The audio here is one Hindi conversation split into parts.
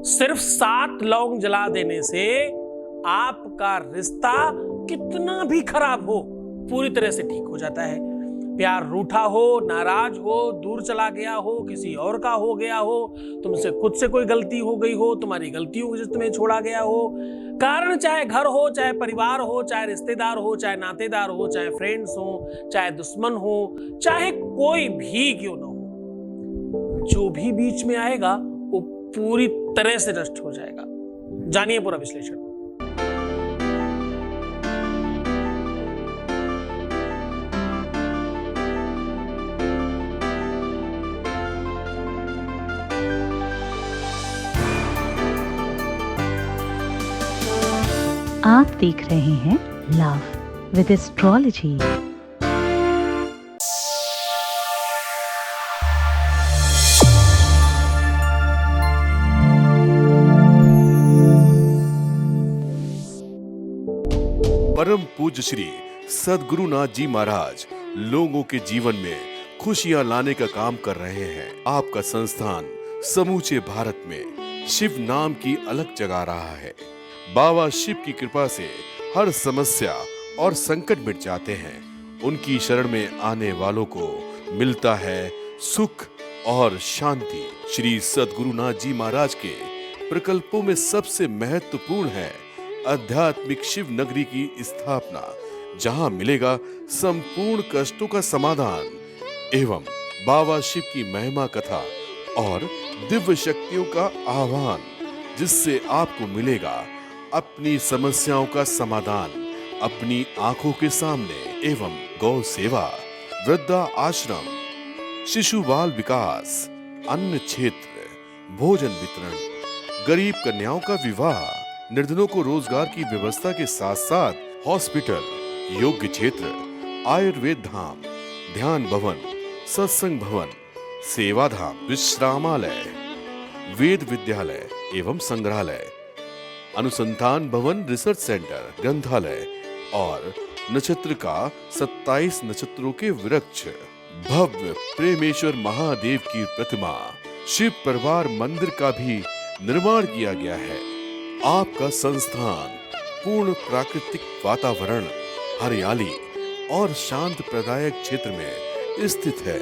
सिर्फ 7 लौंग जला देने से आपका रिश्ता कितना भी खराब हो पूरी तरह से ठीक हो जाता है। प्यार रूठा हो, नाराज हो, दूर चला गया हो, किसी और का हो गया हो, तुमसे खुद से कोई गलती हो गई हो, तुम्हारी गलती हो जिससे तुम्हें छोड़ा गया हो, कारण चाहे घर हो, चाहे परिवार हो, चाहे रिश्तेदार हो, चाहे नातेदार हो, चाहे फ्रेंड्स हो, चाहे दुश्मन हो, चाहे कोई भी क्यों ना हो, जो भी बीच में आएगा वो पूरी तरह से नष्ट हो जाएगा। जानिए पूरा विश्लेषण। आप देख रहे हैं लव विद एस्ट्रोलॉजी। परम पूज्य श्री सद्गुरुनाथ जी महाराज लोगों के जीवन में खुशियां लाने का काम कर रहे हैं। आपका संस्थान समूचे भारत में शिव नाम की अलग जगा रहा है। बाबा शिव की कृपा से हर समस्या और संकट मिट जाते हैं। उनकी शरण में आने वालों को मिलता है सुख और शांति। श्री सद्गुरुनाथ जी महाराज के प्रकल्पों में सबसे महत्वपूर्ण है आध्यात्मिक शिव नगरी की स्थापना, जहां मिलेगा संपूर्ण कष्टों का समाधान एवं बाबा शिव की महिमा कथा और दिव्य शक्तियों का आह्वान, जिससे आपको मिलेगा अपनी समस्याओं का समाधान अपनी आंखों के सामने एवं गौ सेवा, वृद्धा आश्रम, शिशु बाल विकास, अन्न क्षेत्र, भोजन वितरण, गरीब कन्याओं का विवाह, निर्धनों को रोजगार की व्यवस्था के साथ साथ हॉस्पिटल, योग्य क्षेत्र, आयुर्वेद धाम, ध्यान भवन, सत्संग भवन, सेवा धाम, विश्रामालय, वेद विद्यालय एवं संग्रहालय, अनुसंधान भवन, रिसर्च सेंटर, ग्रंथालय और नक्षत्र का 27 नक्षत्रों के वृक्ष, भव्य प्रेमेश्वर महादेव की प्रतिमा, शिव परिवार मंदिर का भी निर्माण किया गया है। आपका संस्थान पूर्ण प्राकृतिक वातावरण, हरियाली और शांत प्रदायक क्षेत्र में स्थित है।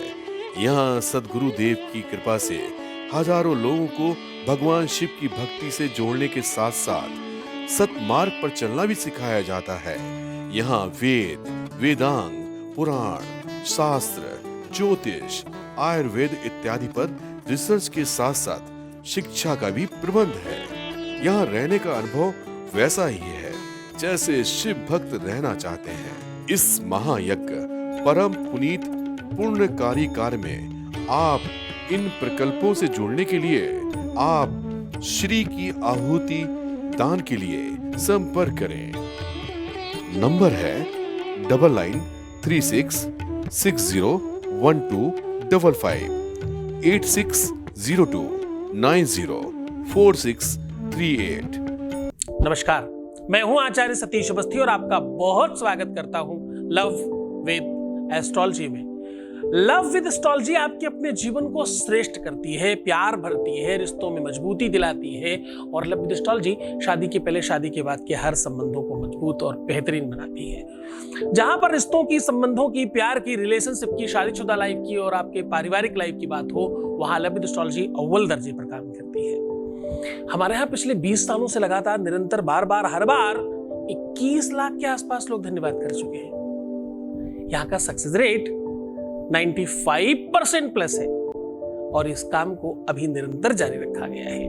यहाँ सद्गुरु देव की कृपा से हजारों लोगों को भगवान शिव की भक्ति से जोड़ने के साथ साथ सतमार्ग पर चलना भी सिखाया जाता है। यहाँ वेद, वेदांग, पुराण, शास्त्र, ज्योतिष, आयुर्वेद इत्यादि पर रिसर्च के साथ साथ शिक्षा का भी प्रबंध है। यहाँ रहने का अनुभव वैसा ही है जैसे शिव भक्त रहना चाहते हैं। इस महायज्ञ परम पुनीत पुण्यकारी कार्य में आप इन प्रकल्पों से जुड़ने के लिए आप श्री की आहुति दान के लिए संपर्क करें। नंबर है 9936601255 8602904638। नमस्कार, मैं हूं आचार्य सतीश अवस्थी और आपका बहुत स्वागत करता हूं लव विद एस्ट्रोलॉजी में। लव विद एस्ट्रोलॉजी आपके अपने जीवन को श्रेष्ठ करती है, प्यार भरती है, रिश्तों में मजबूती दिलाती है और लव विद एस्ट्रोलॉजी शादी के पहले, शादी के बाद के हर संबंधों को मजबूत और बेहतरीन बनाती है। जहां पर रिश्तों की, संबंधों की, प्यार की, रिलेशनशिप की, शादीशुदा लाइफ की और आपके पारिवारिक लाइफ की बात हो, वहां लव विद एस्ट्रोलॉजी अव्वल दर्जे पर काम करती है। हमारे यहाँ पिछले 20 सालों से लगातार निरंतर बार हर बार 21 लाख के आसपास लोग धन्यवाद कर चुके हैं। यहाँ का सक्सेस रेट 95% प्लस है और इस काम को अभी निरंतर जारी रखा गया है।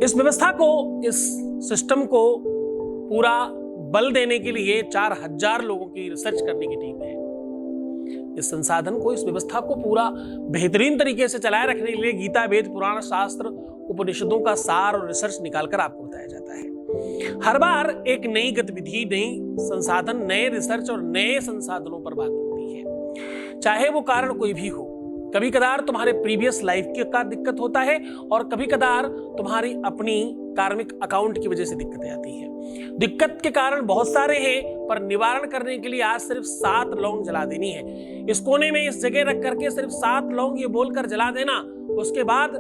इस व्यवस्था को, इस सिस्टम को पूरा बल देने के लिए 4000 लोगों की रिसर्च करने की टीम है। इस संसाधन को, इस व्यवस्था को पूरा बेहतरीन तरीके से चलाए रखने के लिए गीता, वेद, पुराण, शास्त्र, उपनिषदों का सार और रिसर्च निकालकर आपको बताया जाता है। हर बार एक नई गतिविधि, नई संसाधन, नए रिसर्च और नए संसाधनों पर बात होती है, चाहे वो कारण कोई भी हो। कभी कदार तुम्हारे प्रीवियस लाइफ का दिक्कत होता है और कभी कदार तुम्हारी अपनी कार्मिक अकाउंट की वजह से दिक्कतें आती हैं। दिक्कत के कारण बहुत सारे हैं, पर निवारण करने के लिए आज सिर्फ 7 लौंग जला देनी है। इस कोने में इस जगह रख करके सिर्फ 7 लौंग ये बोलकर जला देना। उसके बाद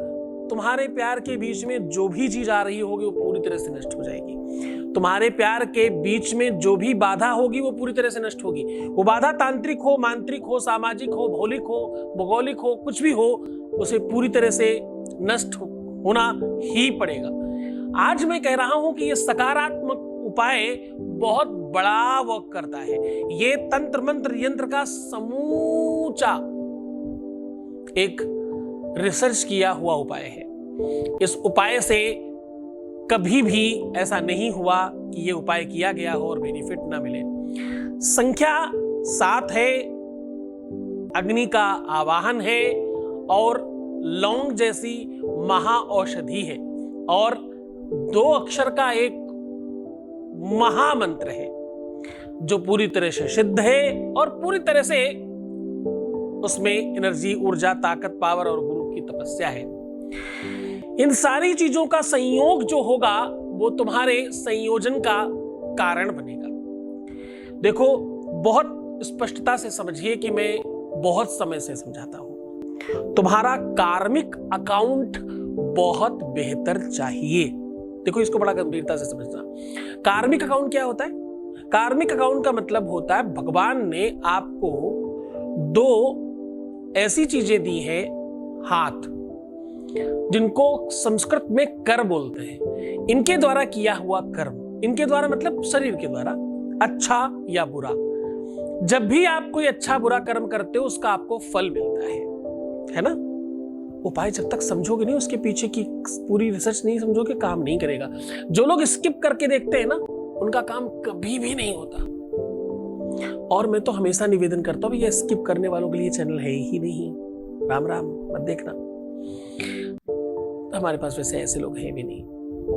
तुम्हारे प्यार के बीच में जो भी चीज आ रही होगी वो पूरी तरह से नष्ट हो जाएगी। तुम्हारे प्यार के बीच में जो भी बाधा होगी वो पूरी तरह से नष्ट होगी। वो बाधा तांत्रिक हो, मांत्रिक हो, सामाजिक हो, भौतिक हो, भौगोलिक हो, कुछ भी हो, उसे पूरी तरह से नष्ट होना ही पड़ेगा। आज मैं कह रहा हूं कि ये सकारात्मक उपाय बहुत बड़ा वर्क करता है। ये तंत्र मंत्र यंत्र का समूचा एक रिसर्च किया हुआ उपाय है। इस उपाय से कभी भी ऐसा नहीं हुआ कि ये उपाय किया गया हो और बेनिफिट ना मिले। संख्या 7 है, अग्नि का आवाहन है और लौंग जैसी महाऔषधि है और 2 अक्षर का एक महामंत्र है जो पूरी तरह से सिद्ध है और पूरी तरह से उसमें एनर्जी, ऊर्जा, ताकत, पावर और गुरु की तपस्या है। इन सारी चीजों का संयोग जो होगा वो तुम्हारे संयोजन का कारण बनेगा। देखो, बहुत स्पष्टता से समझिए कि मैं बहुत समय से समझाता हूं, तुम्हारा कार्मिक अकाउंट बहुत बेहतर चाहिए। देखो, इसको बड़ा गंभीरता से समझना। कार्मिक अकाउंट क्या होता है? कार्मिक अकाउंट का मतलब होता है भगवान ने आपको 2 ऐसी चीजें दी हैं, हाथ, जिनको संस्कृत में कर बोलते हैं। इनके द्वारा किया हुआ कर्म, इनके द्वारा मतलब शरीर के द्वारा, अच्छा या बुरा, जब भी आप कोई अच्छा बुरा कर्म करते हो उसका आपको फल मिलता है ना। उपाय जब तक समझोगे नहीं, उसके पीछे की पूरी रिसर्च नहीं समझोगे, काम नहीं करेगा। जो लोग स्किप करके देखते हैं ना, उनका काम कभी भी नहीं होता। और मैं तो हमेशा निवेदन करता हूं, ये स्किप करने वालों के लिए चैनल है ही नहीं। राम राम मत देखना, हमारे पास वैसे ऐसे लोग हैं भी नहीं।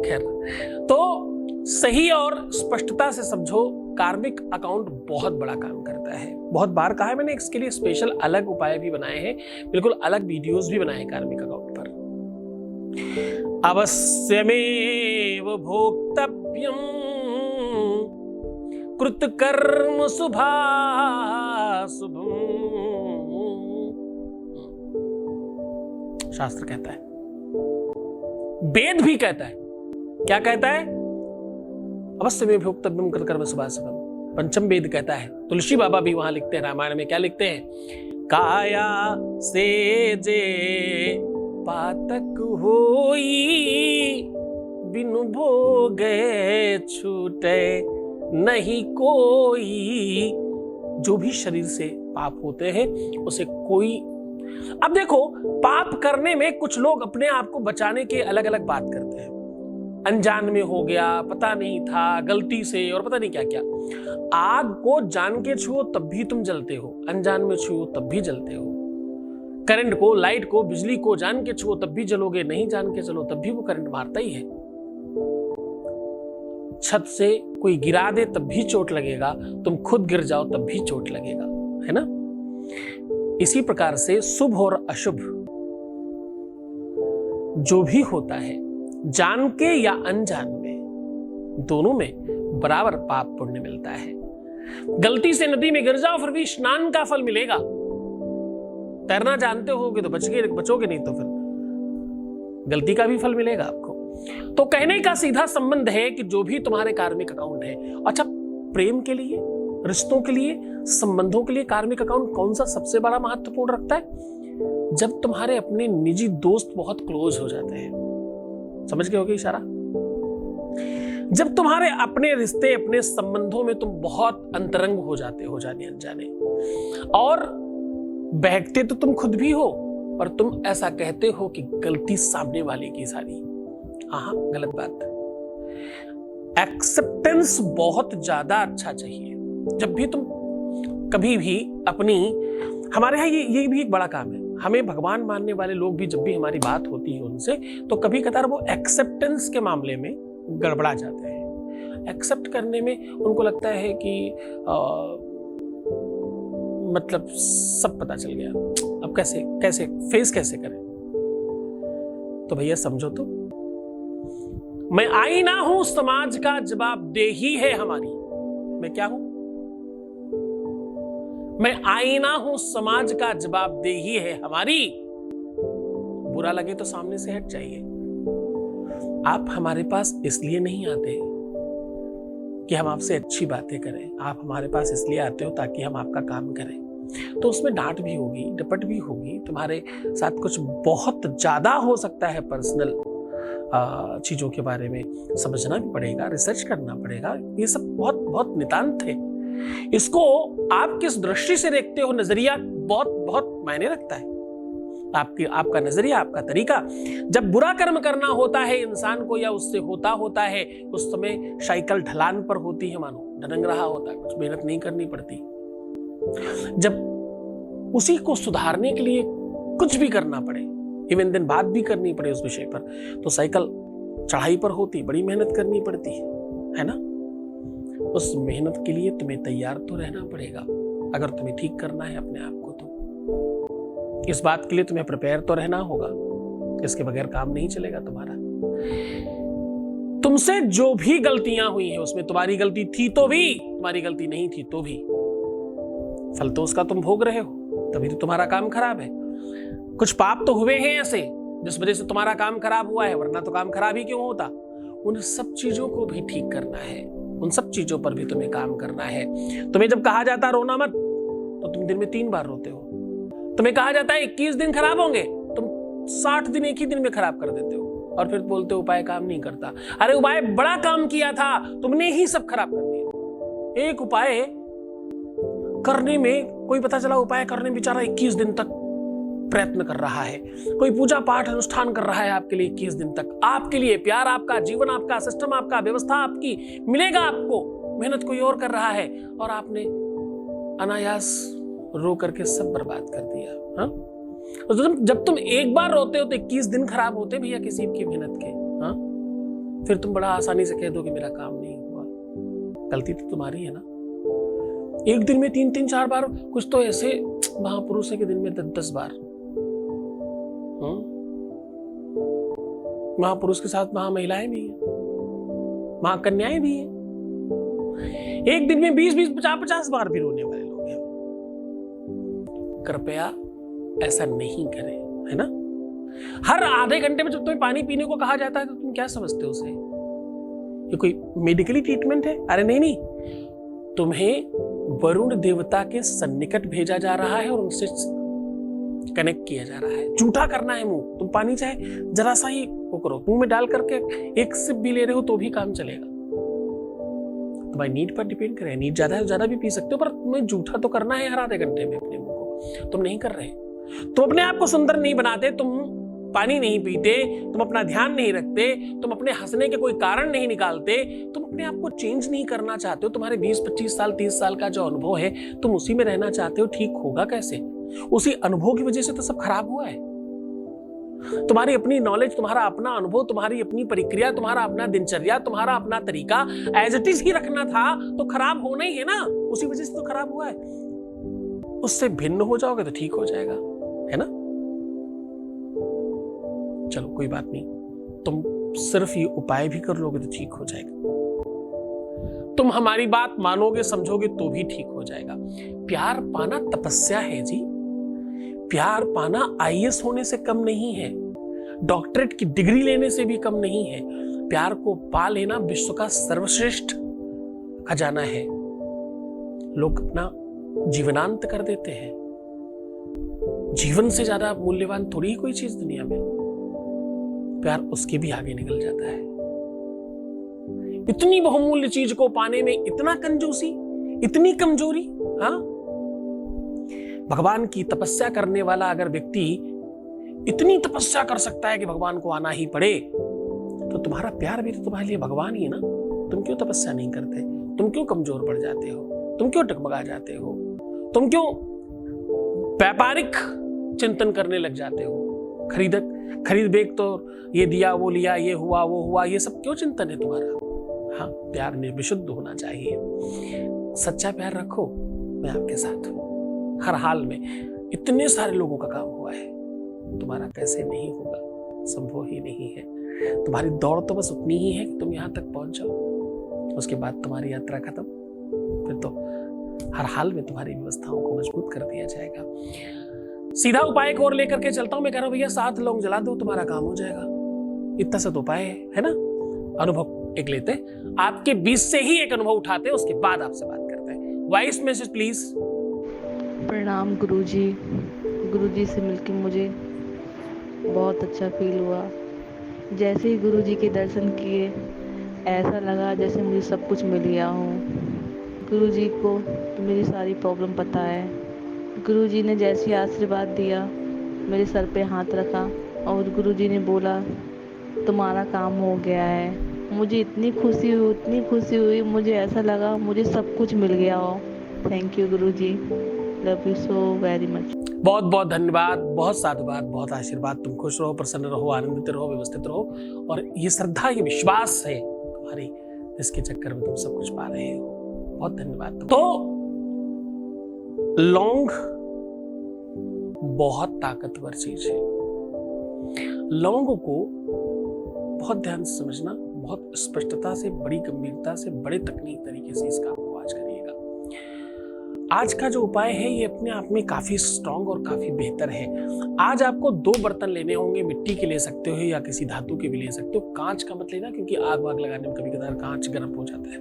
खैर, तो सही और स्पष्टता से समझो, कार्मिक अकाउंट बहुत बड़ा काम करता है। बहुत बार कहा है मैंने, इसके लिए स्पेशल अलग उपाय भी बनाए हैं, बिल्कुल अलग वीडियोस भी बनाए हैं कार्मिक अकाउंट पर। अवश्यमेव भोक्तव्यम कृतकर्म शुभाशुभम, शास्त्र कहता है, वेद भी कहता है। क्या कहता है? अवश्यमेव भोक्तव्यम कृतकर्म शुभाशुभम। पंचम वेद कहता है। तुलसी बाबा भी वहां लिखते हैं, रामायण में क्या लिखते हैं? काया से जे पातक होई, बिनु भोगे छूटे नहीं कोई। जो भी शरीर से पाप होते हैं उसे कोई, अब देखो, पाप करने में कुछ लोग अपने आप को बचाने के अलग अलग बात करते हैं। अनजान में हो गया, पता नहीं था, गलती से, और पता नहीं क्या क्या। आग को जान के छुओ तब भी तुम जलते हो, अनजान में छुओ तब भी जलते हो। करंट को, लाइट को, बिजली को जान के छुओ तब भी जलोगे, नहीं जान के चलो तब भी वो करंट मारता ही है। छत से कोई गिरा दे तब भी चोट लगेगा, तुम खुद गिर जाओ तब भी चोट लगेगा, है ना। इसी प्रकार से शुभ और अशुभ जो भी होता है, जान के या अनजान में, दोनों में बराबर पाप पुण्य मिलता है। गलती से नदी में गिर जाओ फिर भी स्नान का फल मिलेगा। तैरना जानते होगे तो बचोगे, नहीं तो फिर गलती का भी फल मिलेगा आपको। तो कहने का सीधा संबंध है कि जो भी तुम्हारे कार्मिक अकाउंट है, अच्छा, प्रेम के लिए, रिश्तों के लिए, संबंधों के लिए कार्मिक अकाउंट कौन सा सबसे बड़ा महत्वपूर्ण रखता है? जब तुम्हारे अपने निजी दोस्त बहुत क्लोज हो जाते हैं। समझ गए होगे इशारा? जब तुम्हारे अपने रिश्ते, अपने संबंधों में तुम बहुत अंतरंग हो जाते हो, जाने अनजाने, और बहकते तो तुम खुद भी हो, पर तुम ऐसा कहते हो कि गलती सामने वाले की सारी। हाँ, गलत बात। एक्सेप्टेंस बहुत ज्यादा अच्छा चाहिए। जब भी तुम कभी भी अपनी, हमारे यहाँ ये भी एक बड़ा काम है, हमें भगवान मानने वाले लोग भी जब भी हमारी बात होती है उनसे, तो कभी कतार वो एक्सेप्टेंस के मामले में गड़बड़ा जाते हैं। एक्सेप्ट करने में उनको लगता है कि मतलब सब पता चल गया, अब कैसे फेस कैसे करें। तो भैया समझो, तो मैं आईना हूं समाज का, जवाबदेही है हमारी। मैं क्या हूं? मैं आईना हूं समाज का, जवाबदेही है हमारी। बुरा लगे तो सामने से हट जाइए। आप हमारे पास इसलिए नहीं आते कि हम आपसे अच्छी बातें करें, आप हमारे पास इसलिए आते हो ताकि हम आपका काम करें। तो उसमें डांट भी होगी, डपट भी होगी, तुम्हारे साथ कुछ बहुत ज्यादा हो सकता है, पर्सनल चीजों के बारे में समझना भी पड़ेगा, रिसर्च करना पड़ेगा। ये सब बहुत बहुत नितांत है। इसको आप किस दृष्टि से देखते हो, नजरिया बहुत बहुत मायने रखता है। आपका नजरिया, आपका तरीका। जब बुरा कर्म करना होता है इंसान को या उससे होता है, उस समय साइकिल ढलान पर होती है, मानो ढनंग रहा होता है, कुछ मेहनत नहीं करनी पड़ती। जब उसी को सुधारने के लिए कुछ भी करना पड़े, इवन दिन बात भी करनी पड़े उस विषय पर, तो साइकिल चढ़ाई पर होती, बड़ी मेहनत करनी पड़ती है ना। उस मेहनत के लिए तुम्हें तैयार तो रहना पड़ेगा। अगर तुम्हें ठीक करना है अपने आप को, तो इस बात के लिए तुम्हें प्रिपेयर तो रहना होगा। इसके बगैर काम नहीं चलेगा तुम्हारा। तुमसे जो भी गलतियां हुई हैं, उसमें तुम्हारी गलती थी तो भी, तुम्हारी गलती नहीं थी तो भी, फल तो उसका तुम भोग रहे हो, तभी तो तुम्हारा काम खराब है। कुछ पाप तो हुए हैं ऐसे जिस वजह से तुम्हारा काम खराब हुआ है, वरना तो काम खराब ही क्यों होता। उन सब चीजों को भी ठीक करना है, उन सब चीजों पर भी तुम्हें काम करना है। तुम्हें जब कहा जाता है रोना मत, तो तुम दिन में 3 बार रोते हो। तुम्हें कहा जाता है 21 दिन खराब होंगे, तुम 60 दिन एक ही दिन में खराब कर देते हो, और फिर बोलते हो उपाय काम नहीं करता। अरे उपाय बड़ा काम किया था, तुमने ही सब खराब कर दिया। एक उपाय करने में, कोई पता चला उपाय करने में बेचारा 21 दिन तक प्रयत्न कर रहा है, कोई पूजा पाठ अनुष्ठान कर रहा है आपके लिए 21 दिन तक, आपके लिए प्यार आपका, जीवन आपका, सिस्टम आपका, व्यवस्था आपकी मिलेगा आपको, मेहनत कोई और कर रहा है, और आपने अनायास रो करके सब बर्बाद कर दिया। हाँ, तो जब तुम एक बार रोते हो तो 21 दिन खराब होते भैया किसी की मेहनत के। हाँ, फिर तुम बड़ा आसानी से कह दो कि मेरा काम नहीं हुआ। गलती तो तुम्हारी है ना। एक दिन में 3-3, 4 बार, कुछ तो ऐसे महापुरुष है कि दिन में 10-10 बार। महापुरुष के साथ महामहिलाएं भी है, महाकन्याएं भी है। एक दिन में 20-20, 50-50 बार भी रोने वाले लोग हैं। कृपया ऐसा नहीं करें, है ना। हर आधे घंटे में जब तुम्हें पानी पीने को कहा जाता है तो तुम क्या समझते हो उसे? ये कोई मेडिकली ट्रीटमेंट है? अरे नहीं, तुम्हें वरुण देवता के सन्निकट भेजा जा रहा है और उनसे कनेक्ट किया जा रहा है। झूठा करना है मुंह। तुम पानी चाहे जरा सा ही वो करो, मुंह में डाल करके एक सिप भी ले रहे हो तो भी काम चलेगा। तुम्हारी नीड पर डिपेंड करे, नीड ज्यादा है तो ज्यादा भी पी सकते हो, पर तुम्हें झूठा तो करना है हर आधे घंटे में अपने मुंह को। तुम नहीं कर रहे। तुम अपने आप को सुंदर नहीं बनाते, तुम पानी नहीं पीते, तुम अपना ध्यान नहीं रखते, तुम अपने हंसने के कोई कारण नहीं निकालते, तुम अपने आप को चेंज नहीं करना चाहते हो। तुम्हारे 20-25 साल 30 साल का जो अनुभव है, तुम उसी में रहना चाहते हो। ठीक होगा कैसे? उसी अनुभव की वजह से तो सब खराब हुआ है। तुम्हारी अपनी नॉलेज, तुम्हारा अपना अनुभव, तुम्हारी अपनी प्रक्रिया, तुम्हारा अपना दिनचर्या, तुम्हारा अपना तरीका एज इट इज ही रखना था तो खराब होना ही है ना। उसी वजह से तो खराब हुआ है। उससे भिन्न हो जाओगे तो ठीक हो जाएगा, है ना। चलो कोई बात नहीं, तुम सिर्फ ये उपाय भी कर लोगे तो ठीक हो जाएगा। तुम हमारी बात मानोगे, समझोगे तो भी ठीक हो जाएगा। प्यार पाना तपस्या है जी। प्यार पाना IAS होने से कम नहीं है, डॉक्टरेट की डिग्री लेने से भी कम नहीं है। प्यार को पा लेना विश्व का सर्वश्रेष्ठ खजाना है। लोग अपना जीवनांत कर देते हैं। जीवन से ज्यादा मूल्यवान थोड़ी ही कोई चीज दुनिया में। प्यार उसके भी आगे निकल जाता है। इतनी बहुमूल्य चीज को पाने में इतना कंजूसी, इतनी कमजोरी। हाँ, भगवान की तपस्या करने वाला अगर व्यक्ति इतनी तपस्या कर सकता है कि भगवान को आना ही पड़े, तो तुम्हारा प्यार भी तो तुम्हारे लिए भगवान ही है ना। तुम क्यों तपस्या नहीं करते? तुम क्यों कमजोर पड़ जाते हो? तुम क्यों टकमगा जाते हो? तुम क्यों व्यापारिक चिंतन करने लग जाते हो? खरीद बेच तो ये दिया, वो लिया, ये हुआ, वो हुआ, ये सब क्यों चिंतन है तुम्हारा? हाँ, प्यार निर्विशुद्ध होना चाहिए। सच्चा प्यार रखो, मैं आपके साथ हूं हर हाल में। इतने सारे लोगों का काम हुआ है, तुम्हारा कैसे नहीं होगा? संभव ही नहीं है। तुम्हारी दौड़ तो बस उतनी ही है कि तुम यहां तक पहुंच जाओ, उसके बाद तुम्हारी यात्रा खत्म। फिर तो हर हाल में तुम्हारी व्यवस्थाओं को मजबूत कर दिया जाएगा। सीधा उपाय एक और लेकर के चलता हूं। मैं कह रहा हूं भैया 7 लौंग जला दो, तुम्हारा काम हो जाएगा। इतना सा तो उपाय है ना। अनुभव एक लेते हैं, आपके बीच से ही एक अनुभव उठाते हैं, उसके बाद आपसे बात करते हैं। Voice message please. प्रणाम गुरुजी। गुरुजी से मिलकर मुझे बहुत अच्छा फील हुआ। जैसे ही गुरुजी के दर्शन किए ऐसा लगा जैसे मुझे सब कुछ मिल गया हो। गुरुजी को तो मेरी सारी प्रॉब्लम पता है। गुरुजी ने जैसे आशीर्वाद दिया, मेरे सर पे हाथ रखा और गुरुजी ने बोला तुम्हारा काम हो गया है। मुझे इतनी खुशी हुई, मुझे ऐसा लगा मुझे सब कुछ मिल गया हो। Thank you Guruji, love you so very much. बहुत बहुत धन्यवाद, बहुत साधुवाद, बहुत आशीर्वाद। तुम खुश रहो, प्रसन्न रहो, आनंदित रहो, व्यवस्थित रहो। और ये श्रद्धा, ये विश्वास है तुम्हारी, इसके चक्कर में तुम सब कुछ पा रहे हो। बहुत धन्यवाद। तो लौंग बहुत ताकतवर चीज है। लौंग को बहुत ध्यान से समझना, बहुत स्पष्टता से, बड़ी गंभीरता से, बड़े तकनीक तरीके से इस काम को आज करिएगा। आज का जो उपाय है ये अपने आप में काफी स्ट्रांग और काफी बेहतर है। आज आपको 2 बर्तन लेने होंगे। मिट्टी के ले सकते हो या किसी धातु के भी ले सकते हो। कांच का मत लेना, क्योंकि आग वाग लगाने में कभी कभार कांच गर्म हो जाता है।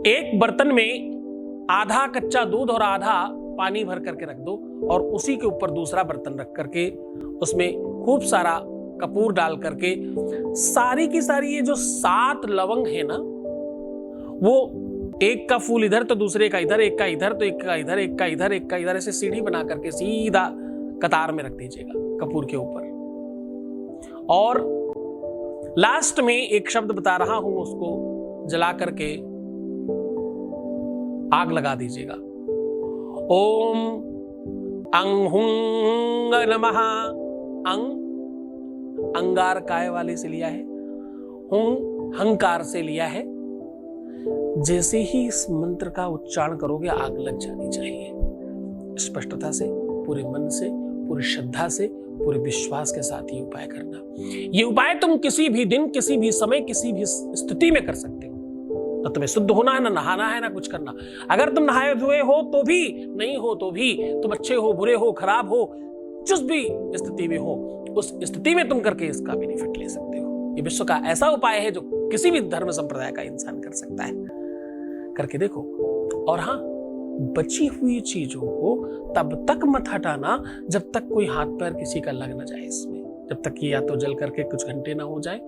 एक बर्तन में आधा कच्चा दूध और आधा पानी भर करके रख दो, और उसी के ऊपर दूसरा बर्तन रख करके उसमें खूब सारा कपूर डाल करके सारी की सारी ये जो 7 लवंग है ना, वो एक का फूल इधर तो दूसरे का इधर, एक का इधर तो एक का इधर, एक का इधर, एक का इधर, ऐसे सीढ़ी बना करके सीधा कतार में रख दीजिएगा कपूर के ऊपर। और लास्ट में एक शब्द बता रहा हूं, उसको जला करके आग लगा दीजिएगा। ओम अंग हुंग नमः। अंग अंगार काय वाले से लिया है, हुंग हंकार से लिया है। जैसे ही इस मंत्र का उच्चारण करोगे आग लग जानी चाहिए। स्पष्टता से, पूरे मन से, पूरी श्रद्धा से, पूरे विश्वास के साथ ये उपाय करना। ये उपाय तुम किसी भी दिन, किसी भी समय, किसी भी स्थिति में कर सकते हो। तो तुम्हें शुद्ध होना है, ना नहाना है, ना कुछ करना। अगर तुम नहाए हुए हो तो भी, नहीं हो तो भी, तुम अच्छे हो, बुरे हो, खराब हो, जिस भी स्थिति में हो, उस स्थिति में तुम करके इसका बेनिफिट ले सकते हो। ये विश्व का ऐसा उपाय है जो किसी भी धर्म संप्रदाय का इंसान कर सकता है। करके देखो। और हाँ, बची हुई चीजों को तब तक मत हटाना जब तक कोई हाथ पैर किसी का लग ना जाए इसमें। जब तक कि या तो जल करके कुछ घंटे ना हो जाए।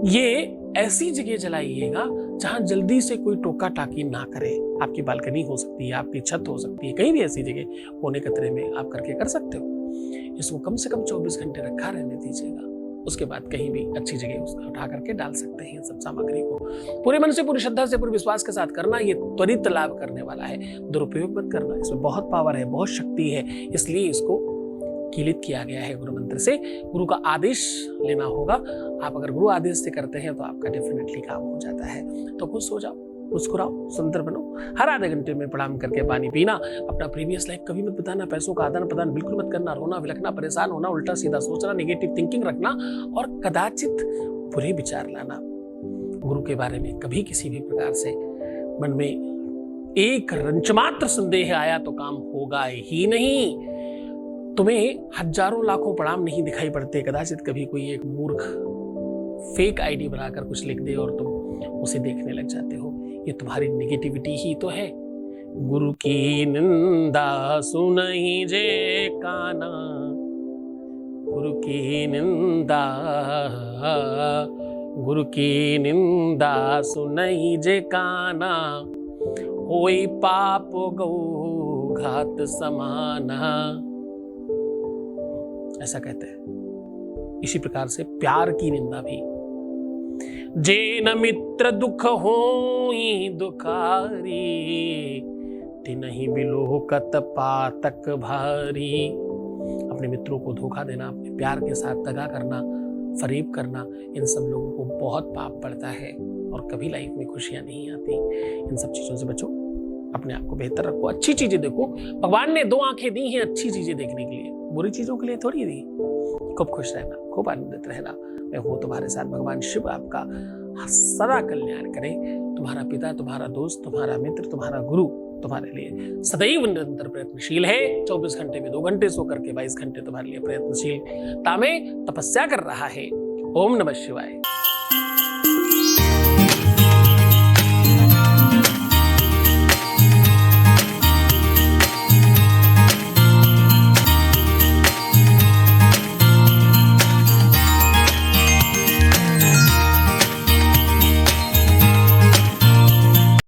ये ऐसी जगह जलाइएगा जहां जल्दी से कोई टोका टाकी ना करे। आपकी बालकनी हो सकती है, आपकी छत हो सकती है, कहीं भी ऐसी जगह कोने कतरे में आप करके कर सकते हो। इसको कम से कम 24 घंटे रखा रहने दीजिएगा। उसके बाद कहीं भी अच्छी जगह उसका उठा करके डाल सकते हैं। सब सामग्री को पूरे मन से, पूरी श्रद्धा से, पूरे विश्वास के साथ करना। ये त्वरित लाभ करने वाला है, दुरुपयोग मत करना। इसमें बहुत पावर है, बहुत शक्ति है, इसलिए इसको कीलित किया गया है गुरु मंत्र से। गुरु का आदेश लेना होगा। आप अगर गुरु आदेश से करते हैं तो आपका डेफिनेटली काम हो जाता है। तो खुश हो जाओ, मुस्कुराओ, सुंदर बनो। हर आधे घंटे में प्रणाम करके पानी पीना। अपना प्रीवियस लाइफ कभी मत बताना। पैसों का आदान प्रदान बिल्कुल मत करना। रोना, विलखना, परेशान होना, उल्टा सीधा सोचना, नेगेटिव थिंकिंग रखना और कदाचित बुरे विचार लाना। गुरु के बारे में कभी किसी भी प्रकार से मन में एक रंचमात्र संदेह आया तो काम होगा ही नहीं। तुम्हें हजारों लाखों प्रणाम नहीं दिखाई पड़ते। कदाचित कभी कोई एक मूर्ख फेक आईडी बनाकर कुछ लिख दे और तुम उसे देखने लग जाते हो। ये तुम्हारी नेगेटिविटी ही तो है। गुरु की निंदा सुनहि जे काना, गुरु की निंदा, गुरु की निंदा सुनहि जे काना, होई पाप गौ घात समाना। ऐसा कहते हैं। इसी प्रकार से प्यार की निंदा भी। जेन मित्र दुख होई दुखारी, तिनहि बिलोकत पातक भारी। अपने मित्रों को धोखा देना, अपने प्यार के साथ दगा करना, फरेब करना, इन सब लोगों को बहुत पाप पड़ता है और कभी लाइफ में खुशियां नहीं आती। इन सब चीजों से बचो, अपने आप को बेहतर रखो, अच्छी चीजें देखो। भगवान ने 2 आंखें दी हैं अच्छी चीजें देखने के लिए, बुरी चीजों के लिए थोड़ी दी। खूब खुश रहना, खूब आनंदित रहना। मैं हूं तुम्हारे साथ भगवान शिव, आपका सदा कल्याण करे। तुम्हारा पिता, तुम्हारा दोस्त, तुम्हारा मित्र, तुम्हारा गुरु तुम्हारे लिए सदैव निरंतर प्रयत्नशील है। 24 घंटे में 2 घंटे सो करके 22 घंटे तुम्हारे लिए प्रयत्नशीलता में तपस्या कर रहा है। ओम नमः शिवाय।